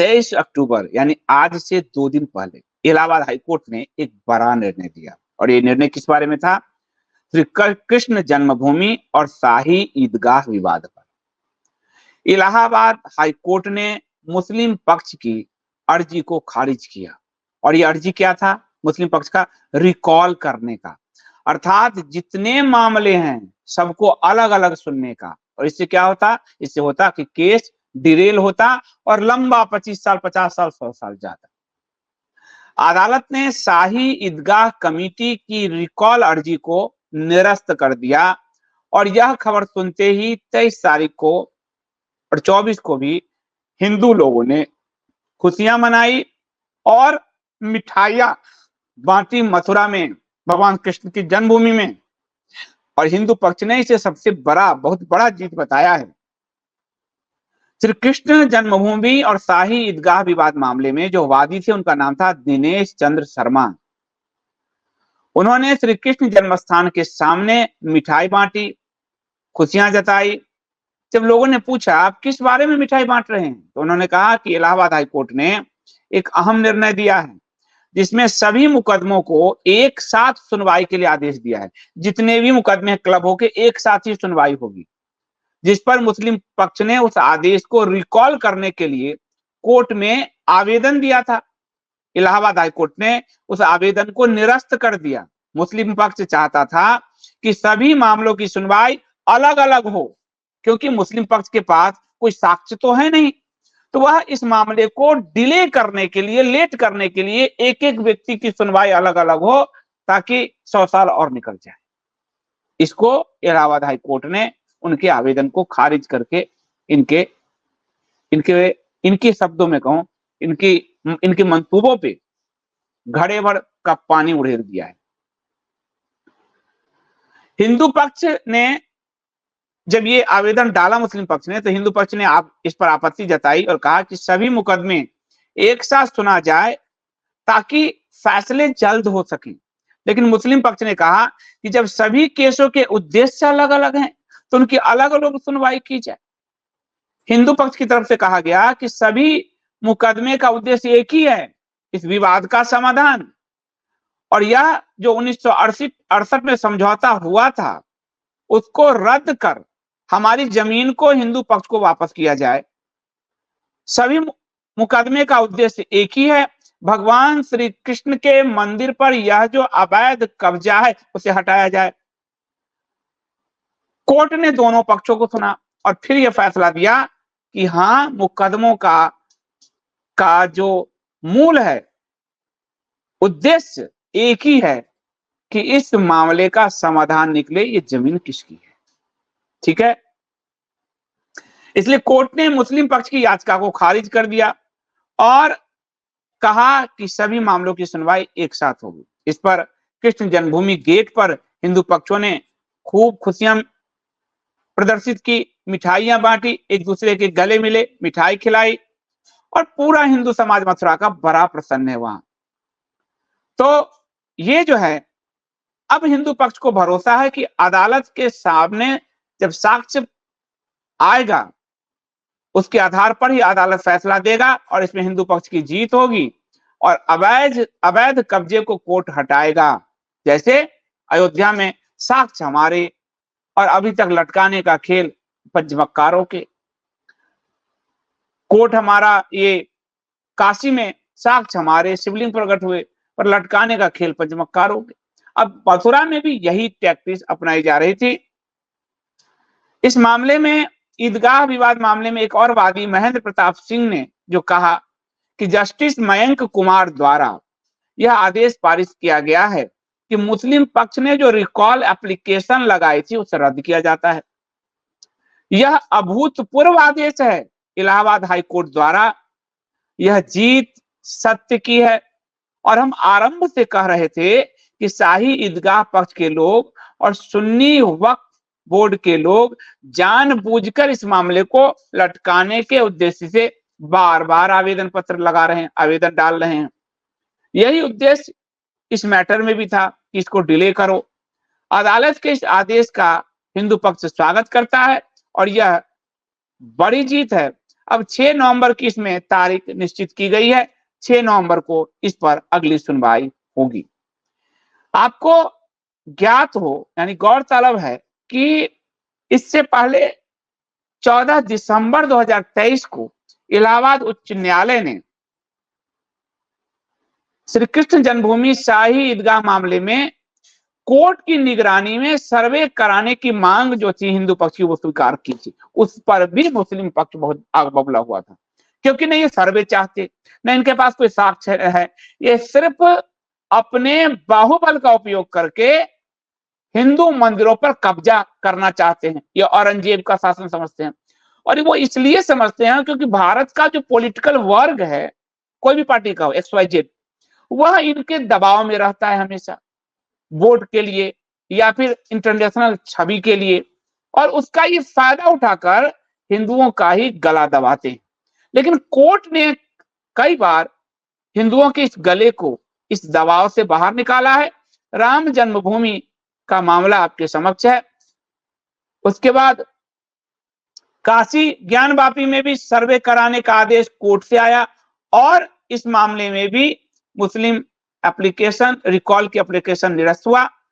23 अक्टूबर यानी आज से 2 दिन पहले इलाहाबाद हाईकोर्ट ने एक बड़ा निर्णय दिया और ये निर्णय किस बारे में था? श्री कृष्ण जन्मभूमि और शाही ईदगाह विवाद पर। इलाहाबाद हाईकोर्ट ने मुस्लिम पक्ष की अर्जी को खारिज किया और ये अर्जी क्या था? मुस्लिम पक्ष का रिकॉल करने का, अर्थात जितने मामले हैं सबको अलग अलग सुनने का। और इससे क्या होता? इससे होता कि केस डिरेल होता और लंबा 25 साल, 50 साल, 100 साल जाता। अदालत ने शाही ईदगाह कमेटी की रिकॉल अर्जी को निरस्त कर दिया और यह खबर सुनते ही 23 तारीख को और 24 को भी हिंदू लोगों ने खुशियां मनाई और मिठाइयां बांटी मथुरा में, भगवान कृष्ण की जन्मभूमि में। और हिंदू पक्ष ने इसे सबसे बहुत बड़ा जीत बताया है। श्री कृष्ण जन्मभूमि और शाही ईदगाह विवाद मामले में जो वादी थे उनका नाम था दिनेश चंद्र शर्मा। उन्होंने श्री कृष्ण जन्मस्थान के सामने मिठाई बांटी, खुशियां जताई। जब लोगों ने पूछा आप किस बारे में मिठाई बांट रहे हैं, तो उन्होंने कहा कि इलाहाबाद हाईकोर्ट ने एक अहम निर्णय दिया है जिसमें सभी मुकदमों को एक साथ सुनवाई के लिए आदेश दिया है। जितने भी मुकदमे क्लब होके एक साथ ही सुनवाई होगी, जिस पर मुस्लिम पक्ष ने उस आदेश को रिकॉल करने के लिए कोर्ट में आवेदन दिया था। इलाहाबाद हाईकोर्ट ने उस आवेदन को निरस्त कर दिया। मुस्लिम पक्ष चाहता था कि सभी मामलों की सुनवाई अलग अलग हो, क्योंकि मुस्लिम पक्ष के पास कोई साक्ष्य तो है नहीं, तो वह इस मामले को डिले करने के लिए, लेट करने के लिए एक एक व्यक्ति की सुनवाई अलग अलग हो ताकि 100 साल और निकल जाए। इसको इलाहाबाद हाईकोर्ट ने उनके आवेदन को खारिज करके इनके शब्दों में कहूं, इनके मंसूबों पे घड़े भर का पानी उड़ेल दिया है। हिंदू पक्ष ने जब ये आवेदन डाला मुस्लिम पक्ष ने, तो हिंदू पक्ष ने इस पर आपत्ति जताई और कहा कि सभी मुकदमे एक साथ सुना जाए ताकि फैसले जल्द हो सके। लेकिन मुस्लिम पक्ष ने कहा कि जब सभी केसों के उद्देश्य अलग अलग हैं तो उनकी अलग अलग सुनवाई की जाए। हिंदू पक्ष की तरफ से कहा गया कि सभी मुकदमे का उद्देश्य एक ही है, इस विवाद का समाधान। और यह जो 1968 में समझौता हुआ था उसको रद्द कर हमारी जमीन को हिंदू पक्ष को वापस किया जाए। सभी मुकदमे का उद्देश्य एक ही है, भगवान श्री कृष्ण के मंदिर पर यह जो अवैध कब्जा है उसे हटाया जाए। कोर्ट ने दोनों पक्षों को सुना और फिर यह फैसला दिया कि हाँ, मुकदमों का जो मूल है, उद्देश्य एक ही है कि इस मामले का समाधान निकले, ये जमीन किसकी है। ठीक है, इसलिए कोर्ट ने मुस्लिम पक्ष की याचिका को खारिज कर दिया और कहा कि सभी मामलों की सुनवाई एक साथ होगी। इस पर कृष्ण जन्मभूमि गेट पर हिंदू पक्षों ने खूब खुशियां प्रदर्शित की, मिठाइयां बांटी, एक दूसरे के गले मिले, मिठाई खिलाई और पूरा हिंदू समाज मथुरा का बड़ा प्रसन्न है वहां। तो ये जो है, अब हिंदू पक्ष को भरोसा है कि अदालत के सामने जब साक्ष्य आएगा उसके आधार पर ही अदालत फैसला देगा और इसमें हिंदू पक्ष की जीत होगी और अवैध कब्जे को कोर्ट हटाएगा। जैसे अयोध्या में साक्ष्य हमारे और अभी तक लटकाने का खेल पंचमक्कारों के, कोर्ट हमारा, ये काशी में साक्ष्य हमारे, शिवलिंग प्रकट हुए, पर लटकाने का खेल पंचमक्कारों के। अब मथुरा में भी यही टैक्टिस अपनाई जा रही थी। इस मामले में, ईदगाह विवाद मामले में, एक और वादी महेंद्र प्रताप सिंह ने जो कहा कि जस्टिस मयंक कुमार द्वारा यह आदेश पारित किया गया है कि मुस्लिम पक्ष ने जो रिकॉल एप्लीकेशन लगाई थी उसे रद्द किया जाता है। यह अभूतपूर्व आदेश है इलाहाबाद हाईकोर्ट द्वारा। यह जीत सत्य की है और हम आरंभ से कह रहे थे कि शाही ईदगाह पक्ष के लोग और सुन्नी वक्फ बोर्ड के लोग जानबूझकर इस मामले को लटकाने के उद्देश्य से बार बार आवेदन पत्र लगा रहे हैं, आवेदन डाल रहे हैं। यही उद्देश्य इस मैटर में भी था कि इसको डिले करो। अदालत के इस आदेश का हिंदू पक्ष स्वागत करता है और यह बड़ी जीत है। अब 6 नवंबर की इसमें तारीख निश्चित की गई है, 6 नवंबर को इस पर अगली सुनवाई होगी। आपको ज्ञात हो, यानी गौरतलब है कि इससे पहले 14 दिसंबर 2023 को इलाहाबाद उच्च न्यायालय ने श्री कृष्ण जन्मभूमि शाही ईदगाह मामले में कोर्ट की निगरानी में सर्वे कराने की मांग जो थी हिंदू पक्ष की, वो स्वीकार की थी। उस पर भी मुस्लिम पक्ष बहुत आग बबूला हुआ था, क्योंकि नहीं ये सर्वे चाहते, न इनके पास कोई साक्ष्य है, ये सिर्फ अपने बाहुबल का उपयोग करके हिंदू मंदिरों पर कब्जा करना चाहते हैं। ये औरंगजेब का शासन समझते हैं, और वो इसलिए समझते हैं क्योंकि भारत का जो पॉलिटिकल वर्ग है, कोई भी पार्टी का हो, XYZ, वह इनके दबाव में रहता है हमेशा, वोट के लिए या फिर इंटरनेशनल छवि के लिए, और उसका ये फायदा उठाकर हिंदुओं का ही गला दबाते हैं। लेकिन कोर्ट ने कई बार हिंदुओं के इस गले को, इस दबाव से बाहर निकाला है। राम जन्मभूमि का मामला आपके समक्ष है। उसके बाद काशी ज्ञानवापी में भी सर्वे कराने का आदेश कोर्ट से आया, और इस मामले में भी मुस्लिम एप्लीकेशन, रिकॉल की एप्लीकेशन निरस्त हुआ।